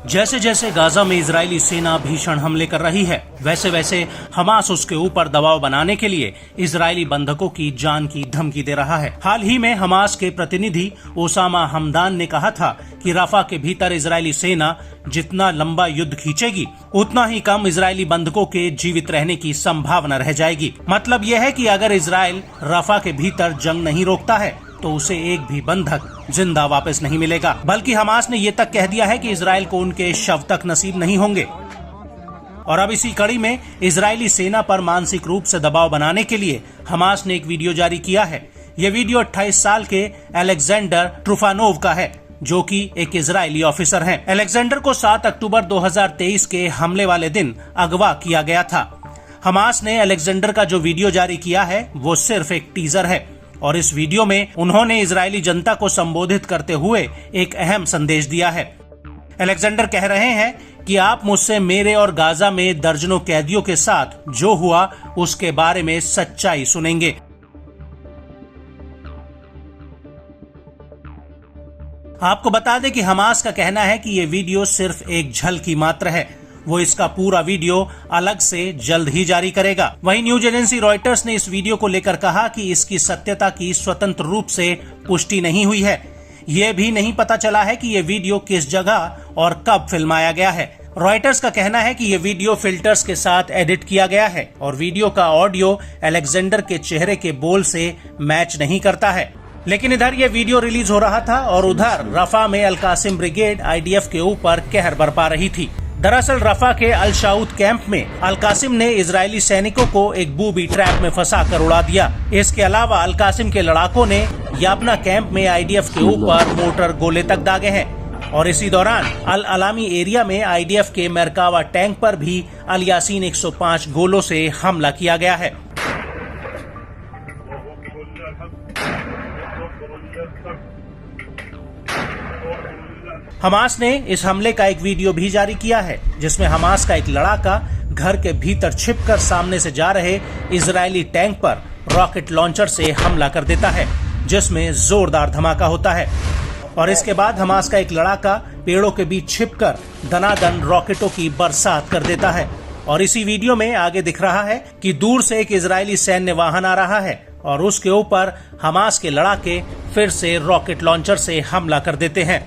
जैसे जैसे गाजा में इजरायली सेना भीषण हमले कर रही है, वैसे वैसे हमास उसके ऊपर दबाव बनाने के लिए इजरायली बंधकों की जान की धमकी दे रहा है। हाल ही में हमास के प्रतिनिधि ओसामा हमदान ने कहा था कि रफा के भीतर इजरायली सेना जितना लंबा युद्ध खींचेगी, उतना ही कम इजरायली बंधकों के जीवित रहने की संभावना रह जाएगी। मतलब यह है कि अगर इजरायल रफा के भीतर जंग नहीं रोकता है तो उसे एक भी बंधक जिंदा वापस नहीं मिलेगा। बल्कि हमास ने ये तक कह दिया है कि इजरायल को उनके शव तक नसीब नहीं होंगे। और अब इसी कड़ी में इजरायली सेना पर मानसिक रूप से दबाव बनाने के लिए हमास ने एक वीडियो जारी किया है। ये वीडियो 28 साल के अलेक्जेंडर ट्रूफानोव का है, जो कि एक इजरायली ऑफिसर हैं। अलेक्जेंडर को 7 अक्टूबर 2023 के हमले वाले दिन अगवा किया गया था। हमास ने अलेक्जेंडर का जो वीडियो जारी किया है वो सिर्फ एक टीजर है और इस वीडियो में उन्होंने इजरायली जनता को संबोधित करते हुए एक अहम संदेश दिया है। अलेक्जेंडर कह रहे हैं कि आप मुझसे मेरे और गाजा में दर्जनों कैदियों के साथ जो हुआ उसके बारे में सच्चाई सुनेंगे। आपको बता दें कि हमास का कहना है कि ये वीडियो सिर्फ एक झलकी मात्र है। वो इसका पूरा वीडियो अलग से जल्द ही जारी करेगा। वहीं न्यूज एजेंसी रॉयटर्स ने इस वीडियो को लेकर कहा कि इसकी सत्यता की स्वतंत्र रूप से पुष्टि नहीं हुई है। ये भी नहीं पता चला है कि ये वीडियो किस जगह और कब फिल्माया गया है। रॉयटर्स का कहना है कि ये वीडियो फिल्टर्स के साथ एडिट किया गया है और वीडियो का ऑडियो अलेक्जेंडर के चेहरे के बोल से मैच नहीं करता है। लेकिन इधर ये वीडियो रिलीज हो रहा था और उधर रफा में अल कासिम ब्रिगेड IDF के ऊपर कहर बरपा रही थी। दरअसल रफा के अल शाऊद कैंप में अल कासिम ने इजरायली सैनिकों को एक बूबी ट्रैप में फंसाकर उड़ा दिया। इसके अलावा अल कासिम के लड़ाकों ने यापना कैंप में IDF के ऊपर मोटर गोले तक दागे हैं और इसी दौरान अल अलामी एरिया में IDF के मेरकावा टैंक पर भी अल यासीन 105 गोलों से हमला किया गया है। हमास ने इस हमले का एक वीडियो भी जारी किया है, जिसमें हमास का एक लड़ाका घर के भीतर छिपकर सामने से जा रहे इजरायली टैंक पर रॉकेट लॉन्चर से हमला कर देता है, जिसमें जोरदार धमाका होता है। और इसके बाद हमास का एक लड़ाका पेड़ों के बीच छिपकर दनादन रॉकेटों की बरसात कर देता है। और इसी वीडियो में आगे दिख रहा है कि दूर से एक इजरायली सैन्य वाहन आ रहा है और उसके ऊपर हमास के लड़ाके फिर से रॉकेट लॉन्चर से हमला कर देते हैं।